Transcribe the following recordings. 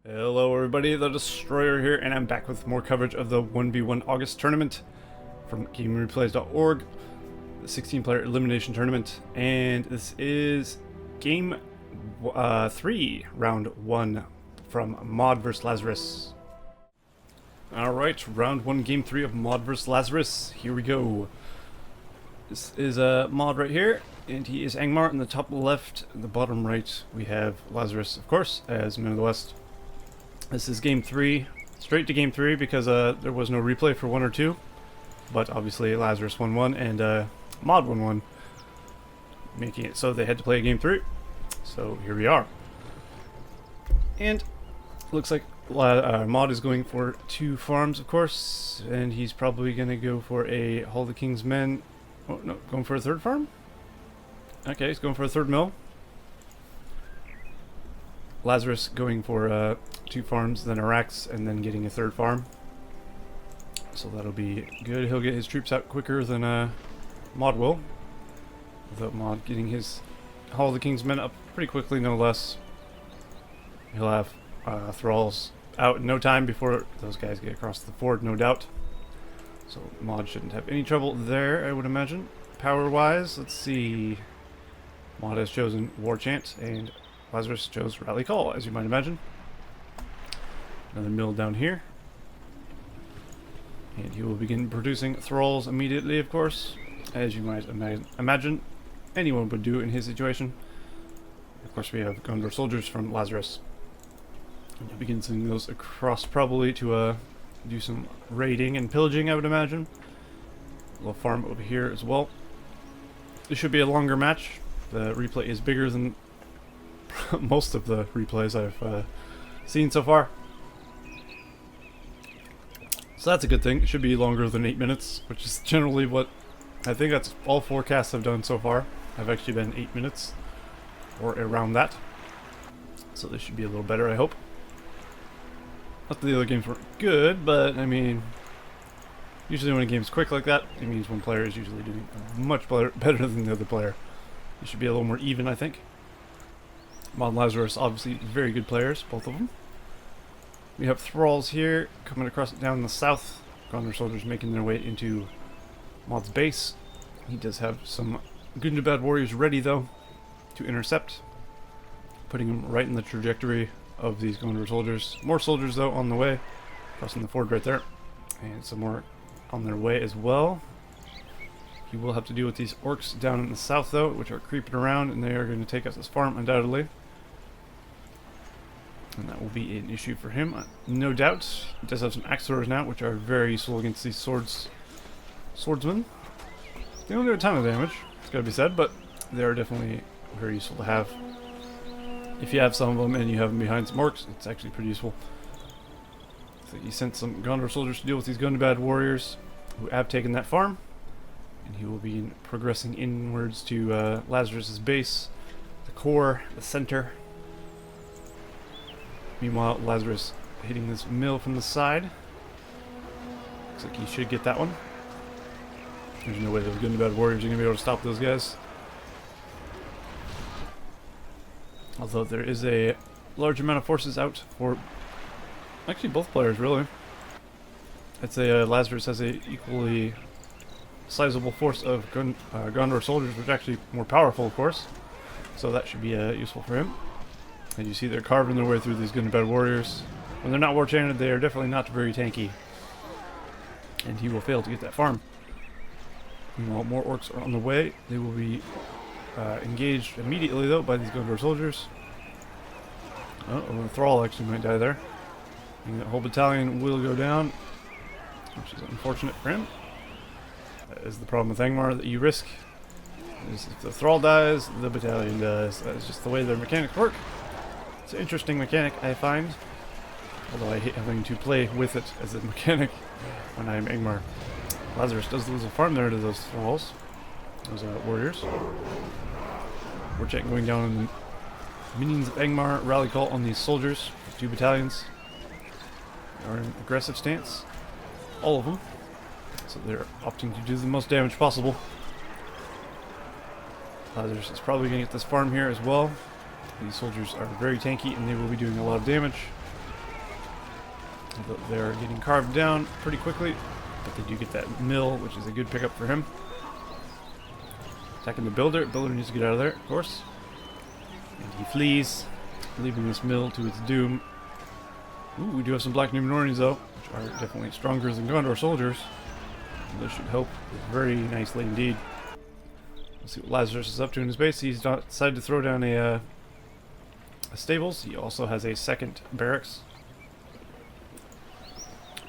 Hello everybody, the Destroyer here, and I'm back with more coverage of the 1v1 August tournament from GameReplays.org, the 16-player elimination tournament, and this is Game 3, Round 1 from Maudd vs. Lazarus. Alright, Round 1, Game 3 of Maudd vs. Lazarus, here we go. This is Maudd right here, and he is Angmar in the top left. In the bottom right, we have Lazarus, of course, as Man of the West. This is Game 3, straight to Game 3 because there was no replay for 1 or 2. But obviously Lazarus won 1 and Maudd won 1, making it so they had to play Game 3. So here we are. And looks like Maudd is going for 2 farms, of course, and he's probably going to go for a Hall of the King's Men. Oh, no, going for a 3rd farm? Okay, he's going for a 3rd mill. Lazarus going for 2 farms, then a Rax, and then getting a 3rd farm. So that'll be good. He'll get his troops out quicker than Maudd will. Without Maudd getting his Hall of the King's Men up pretty quickly, no less. He'll have thralls out in no time before those guys get across the ford, no doubt. So Maudd shouldn't have any trouble there, I would imagine. Power-wise, let's see. Maudd has chosen War Chant, and Lazarus chose Rally Call, as you might imagine. Another mill down here. And he will begin producing thralls immediately, of course, as you might imagine anyone would do in his situation. Of course, we have Gondor soldiers from Lazarus. And he'll begin sending those across probably to do some raiding and pillaging, I would imagine. A little farm over here as well. This should be a longer match. The replay is bigger than most of the replays I've seen so far. So that's a good thing. It should be longer than 8 minutes, which is generally what I think that's all forecasts I've done so far. Have actually been 8 minutes or around that. So this should be a little better, I hope. Not that the other games were good, but I mean, usually when a game's quick like that, it means one player is usually doing much better than the other player. It should be a little more even, I think. Maudd and Lazarus, obviously very good players, both of them. We have thralls here coming across down the south. Gondor soldiers making their way into Maudd's base. He does have some good and bad warriors ready though to intercept, putting him right in the trajectory of these Gondor soldiers. More soldiers though on the way, crossing the ford right there, and some more on their way as well. He will have to deal with these orcs down in the south though, which are creeping around, and they are going to take us this farm undoubtedly. And that will be an issue for him, no doubt. He does have some axe throwers now, which are very useful against these swordsmen. They don't do a ton of damage, it's got to be said, but they are definitely very useful to have. If you have some of them and you have them behind some orcs, it's actually pretty useful. So he sent some Gondor soldiers to deal with these Gundabad warriors who have taken that farm. And he will be progressing inwards to Lazarus's base, the core, the center. Meanwhile, Lazarus hitting this mill from the side. Looks like he should get that one. There's no way those Gundabad warriors are going to be able to stop those guys. Although there is a large amount of forces out for actually both players, really. I'd say Lazarus has a equally sizable force of Gondor soldiers, which are actually more powerful, of course. So that should be useful for him. And you see they're carving their way through these Gundabad warriors. When they're not war chanted, they are definitely not very tanky. And he will fail to get that farm. Meanwhile, more orcs are on the way. They will be engaged immediately, though, by these Gondor soldiers. Oh, a thrall actually might die there. And the whole battalion will go down, which is unfortunate for him. That is the problem with Angmar that you risk. Is if the thrall dies, the battalion dies. That is just the way their mechanics work. It's an interesting mechanic, I find. Although I hate having to play with it as a mechanic when I'm Angmar. Lazarus does lose a farm there to those thralls. Those warriors. Warchant going down on the minions of Angmar. Rally call on these soldiers. 2 battalions. They are in aggressive stance. All of them. So they're opting to do the most damage possible. Lazarus is probably going to get this farm here as well. These soldiers are very tanky and they will be doing a lot of damage. They're getting carved down pretty quickly, but they do get that mill, which is a good pickup for him. Attacking the builder. Builder needs to get out of there, of course. And he flees, leaving this mill to its doom. Ooh, we do have some Black Numenorians though, which are definitely stronger than Gondor soldiers. This should help very nicely indeed. Let's see what Lazarus is up to in his base. He's decided to throw down a stables. He also has a second barracks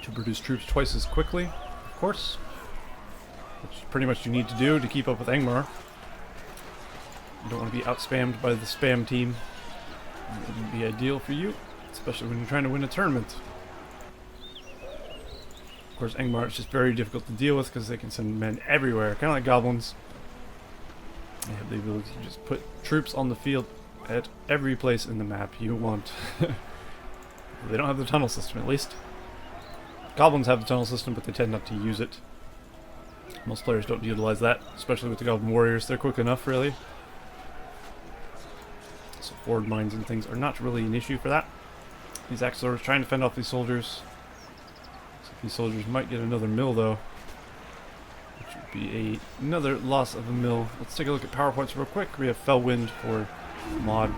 to produce troops twice as quickly, of course. Which is pretty much you need to do to keep up with Angmar. You don't want to be out-spammed by the spam team. It wouldn't be ideal for you, especially when you're trying to win a tournament. Of course, Angmar is just very difficult to deal with because they can send men everywhere, kind of like goblins. They have the ability to just put troops on the field at every place in the map you want. They don't have the tunnel system, at least. Goblins have the tunnel system, but they tend not to use it. Most players don't utilize that, especially with the Goblin Warriors. They're quick enough, really. So forward mines and things are not really an issue for that. These Axe Lords trying to fend off these soldiers. So these soldiers might get another mill, though. Which would be another loss of a mill. Let's take a look at power points real quick. We have Fell Wind for Maudd.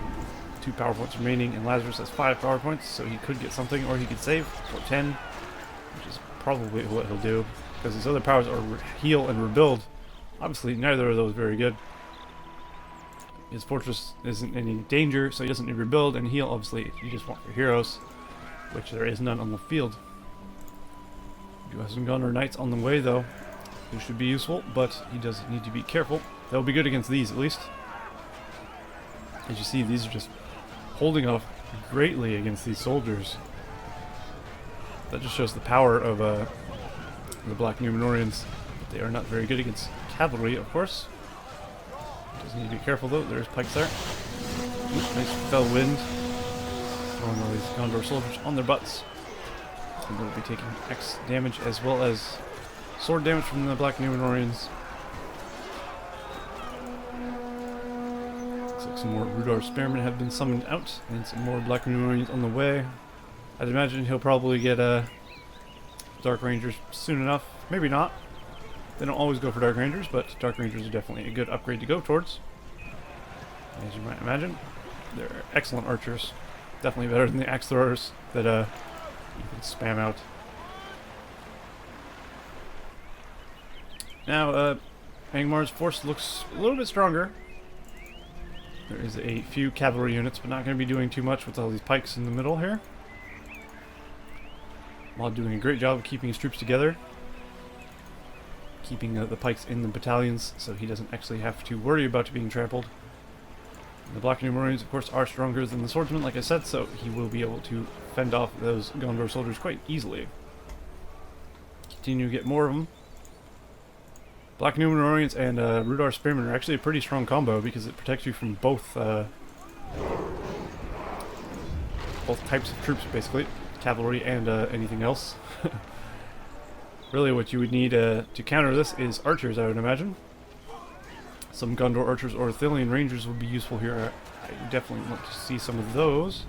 2 power points remaining, and Lazarus has 5 power points, so he could get something, or he could save for 10, which is probably what he'll do, because his other powers are heal and rebuild. Obviously, neither of those very good. His fortress isn't in any danger, so he doesn't need rebuild, and heal, obviously, you just want your heroes, which there is none on the field. You do have some Gondor Knights on the way, though, who should be useful, but he does need to be careful. They'll be good against these, at least. As you see, these are just holding off greatly against these soldiers. That just shows the power of the Black Numenorians. But they are not very good against cavalry, of course. Does need to be careful though. There's pikes there. Ooh, nice Fell Wind. Throwing all these Gondor soldiers on their butts. And they'll be taking X damage as well as sword damage from the Black Numenorians. Looks like some more Rudar Spearmen have been summoned out, and some more Black Numenorians on the way. I'd imagine he'll probably get Dark Rangers soon enough. Maybe not. They don't always go for Dark Rangers, but Dark Rangers are definitely a good upgrade to go towards. As you might imagine, they're excellent archers. Definitely better than the axe throwers that you can spam out. Now, Angmar's force looks a little bit stronger. There is a few cavalry units, but not going to be doing too much with all these pikes in the middle here. Maudd doing a great job of keeping his troops together. Keeping the pikes in the battalions so he doesn't actually have to worry about being trampled. And the Black Numenorians, of course, are stronger than the swordsmen, like I said, so he will be able to fend off those Gondor soldiers quite easily. Continue to get more of them. Black Numenorians and Rudar Spearmen are actually a pretty strong combo because it protects you from both types of troops, basically. Cavalry and anything else. Really what you would need to counter this is archers, I would imagine. Some Gondor archers or Arthurian rangers would be useful here. I definitely want to see some of those.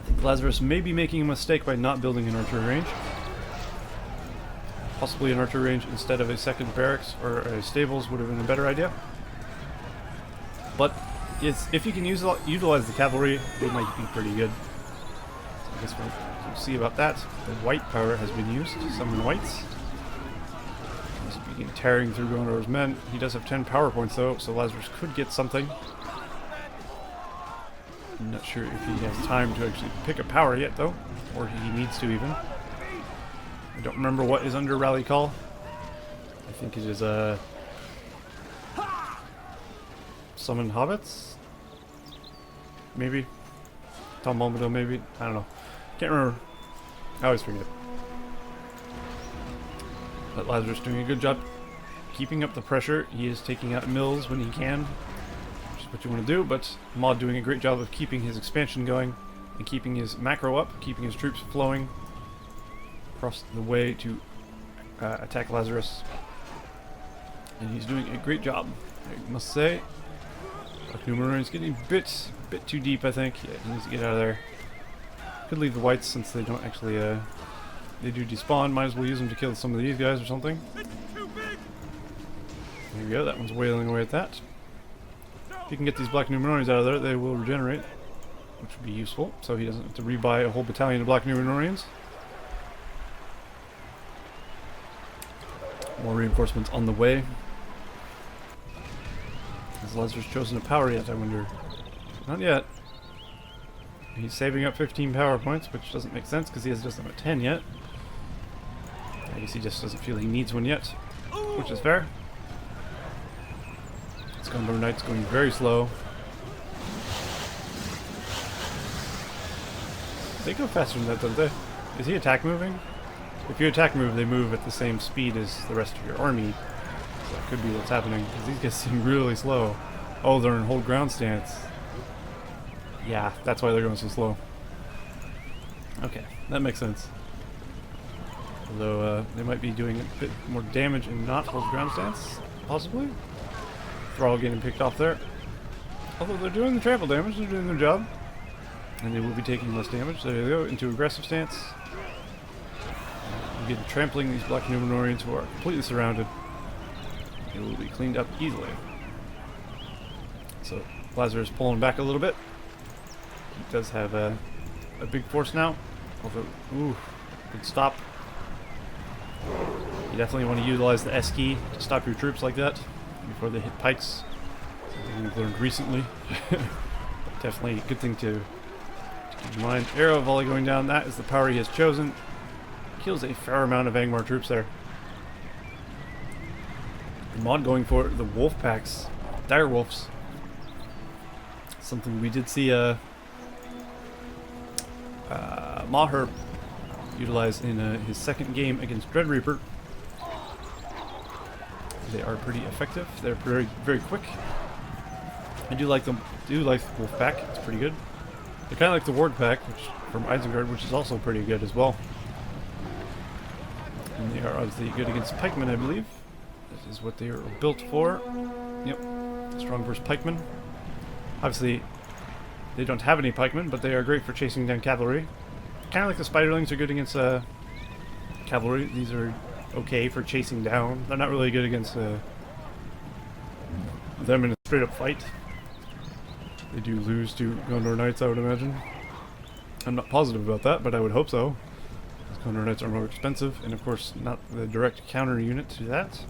I think Lazarus may be making a mistake by not building an archer range. Possibly an archer range instead of a second barracks or a stables would have been a better idea. But if you can utilize the cavalry, it might be pretty good. So I guess we'll see about that. The white power has been used to summon whites. He's begin tearing through Gondor's men. He does have 10 power points though, so Lazarus could get something. I'm not sure if he has time to actually pick a power yet though, or he needs to even. I don't remember what is under rally call. I think it is summon hobbits? Maybe? Tom Bombadil maybe? I don't know. Can't remember. I always forget. But Lazarus doing a good job keeping up the pressure. He is taking out mills when he can, which is what you want to do, but Maudd doing a great job of keeping his expansion going and keeping his macro up, keeping his troops flowing across the way to attack Lazarus. And he's doing a great job, I must say. Black Numenorian is getting a bit too deep, I think. Yeah, he needs to get out of there. Could leave the whites since they don't actually, they do despawn. Might as well use them to kill some of these guys or something. There we go, that one's wailing away at that. If you can get these Black Numenorians out of there, they will regenerate, which would be useful, so he doesn't have to rebuy a whole battalion of Black Numenorians. More reinforcements on the way. Has Lazarus chosen a power yet, I wonder? Not yet. He's saving up 15 power points, which doesn't make sense because he doesn't have a 10 yet. I guess he just doesn't feel he needs one yet, which is fair. This Gondor Knight's going very slow. They go faster than that, don't they? Is he attack moving? If you attack move, they move at the same speed as the rest of your army. So that could be what's happening, because these guys seem really slow. Oh, they're in hold ground stance. Yeah, that's why they're going so slow. Okay, that makes sense. Although, they might be doing a bit more damage and not hold ground stance, possibly. Thrall getting picked off there. Although they're doing the trample damage, they're doing their job. And they will be taking less damage. There they go, into aggressive stance. Again, trampling these Black Numenorians who are completely surrounded. They will be cleaned up easily. So, Lazarus pulling back a little bit. He does have a big force now. Although, ooh, good stop. You definitely want to utilize the S key to stop your troops like that before they hit pikes. Something we've learned recently. Definitely a good thing to keep in mind. Arrow volley going down. That is the power he has chosen. Kills a fair amount of Angmar troops there. Maudd going for the wolf packs. Dire wolves. Something we did see Maher utilize in his second game against Dreadreaper. They are pretty effective. They're very, very quick. I do like them. Do like the wolf pack. It's pretty good. They're kind of like the ward pack, which from Isengard, which is also pretty good as well. And they are obviously good against pikemen, I believe. This is what they are built for. Yep, strong versus pikemen. Obviously, they don't have any pikemen, but they are great for chasing down cavalry. Kind of like the spiderlings are good against cavalry. These are okay for chasing down. They're not really good against them in a straight up fight. They do lose to Gondor Knights, I would imagine. I'm not positive about that, but I would hope so. Gondor Knights are more expensive, and of course not the direct counter unit to that.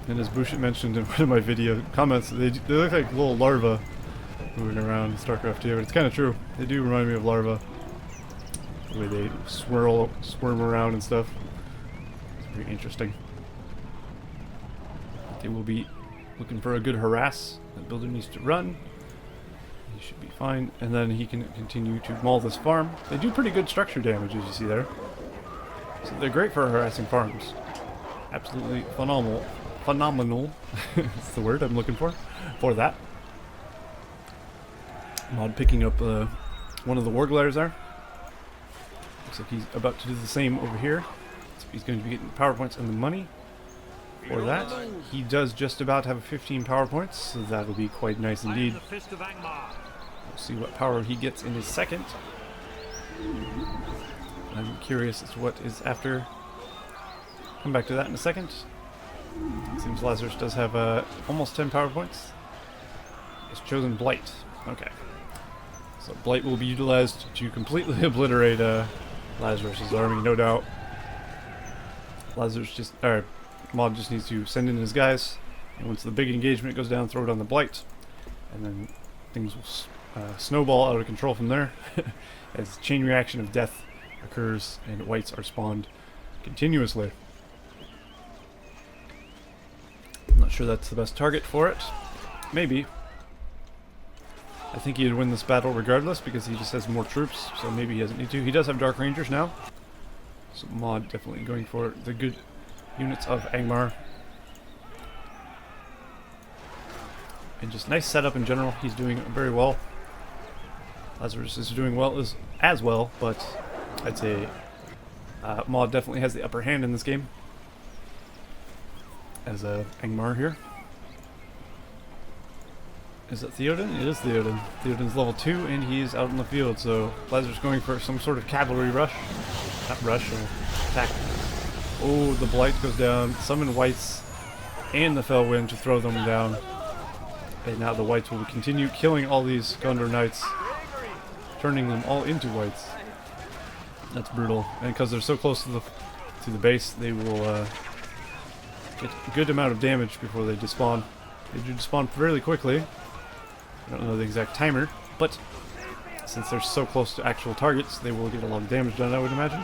And as Bushit mentioned in one of my video comments, they look like little larvae moving around in StarCraft 2, and it's kind of true. They do remind me of larvae. The way they squirm around and stuff. It's very interesting. They will be looking for a good harass. The builder needs to run. He should be fine, and then he can continue to maul this farm. They do pretty good structure damage, as you see there. So they're great for harassing farms. Absolutely phenomenal. Phenomenal. That's the word I'm looking for that. Maudd picking up one of the war gliders there. Looks like he's about to do the same over here. So he's going to be getting power points and the money for that. He does just about have 15 power points, so that'll be quite nice indeed. We'll see what power he gets in his second. I'm curious as to what is after. Come back to that in a second. It seems Lazarus does have almost 10 power points. He's chosen Blight. Okay. So Blight will be utilized to completely obliterate Lazarus' army, no doubt. Maudd just needs to send in his guys, and once the big engagement goes down, throw it on the Blight, and then things will snowball out of control from there as chain reaction of death occurs and whites are spawned continuously. I'm not sure that's the best target for it. Maybe. I think he'd win this battle regardless because he just has more troops, so maybe he doesn't need to. He does have Dark Rangers now, so Maudd definitely going for the good units of Angmar. And just nice setup in general. He's doing very well. Lazarus is doing well as well, but I'd say Maudd definitely has the upper hand in this game as Angmar here. Is it Theoden? It is Theoden. Theoden's level 2 and he's out in the field, so Lazarus going for some sort of cavalry rush. Not rush, or attack. Oh, the Blight goes down. Summon Whites and the Fellwind to throw them down. And now the Whites will continue killing all these Gondor Knights, turning them all into Whites. That's brutal. And because they're so close to the base, they will get a good amount of damage before they despawn. They do despawn fairly quickly. I don't know the exact timer, but since they're so close to actual targets, they will get a lot of damage done, I would imagine.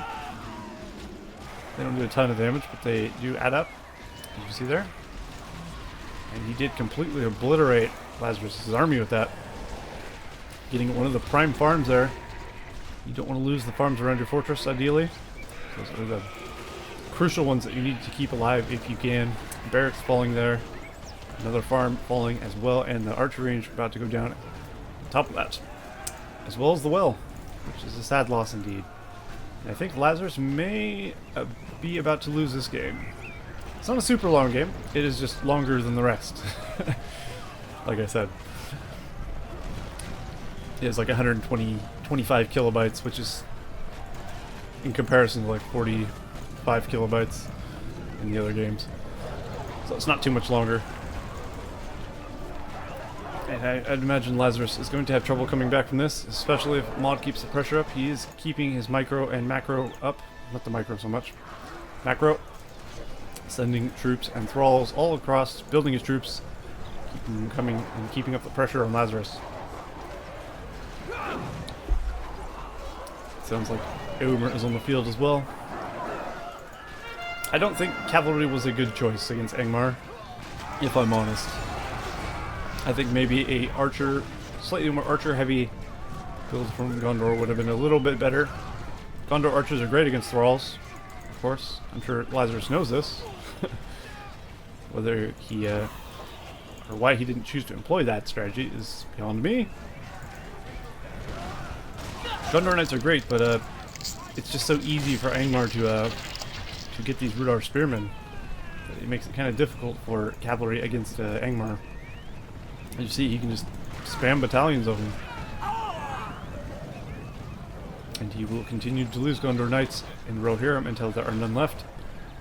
They don't do a ton of damage, but they do add up, as you see there. And he did completely obliterate Lazarus' army with that. Getting one of the prime farms there. You don't want to lose the farms around your fortress, ideally. Those are the crucial ones that you need to keep alive if you can. Barracks falling there. Another farm falling as well, and the archer range about to go down on top of that. As well as the well, which is a sad loss indeed. And I think Lazarus may be about to lose this game. It's not a super long game, it is just longer than the rest. Like I said. It's like 25 kilobytes, which is in comparison to like 45 kilobytes in the other games. So it's not too much longer. And I'd imagine Lazarus is going to have trouble coming back from this, especially if Maudd keeps the pressure up. He is keeping his micro and macro up. Not the micro so much. Macro. Sending troops and thralls all across, building his troops, keeping them coming and keeping up the pressure on Lazarus. Sounds like Angmar is on the field as well. I don't think cavalry was a good choice against Angmar, if I'm honest. I think maybe a archer, slightly more archer heavy build from Gondor would have been a little bit better. Gondor archers are great against thralls, of course. I'm sure Lazarus knows this. Whether he, or why he didn't choose to employ that strategy is beyond me. Gondor Knights are great, but it's just so easy for Angmar to get these Rudar Spearmen. It makes it kind of difficult for cavalry against Angmar. As you see, he can just spam battalions of them. And he will continue to lose Gondor Knights in Rohirrim until there are none left.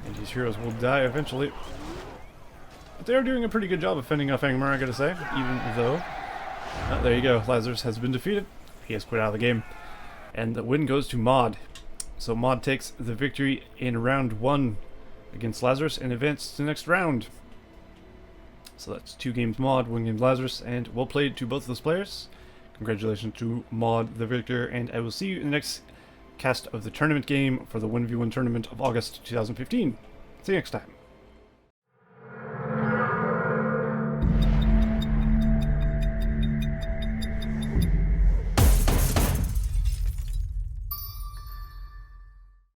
And his heroes will die eventually. But they are doing a pretty good job of fending off Angmar, I gotta say, even though... there you go, Lazarus has been defeated. He has quit out of the game. And the win goes to Maudd. So Maudd takes the victory in round 1 against Lazarus and advances to the next round. So that's 2 games Maudd, 1 game Lazarus, and well played to both of those players. Congratulations to Maudd, the victor, and I will see you in the next cast of the tournament game for the 1v1 tournament of August 2015. See you next time.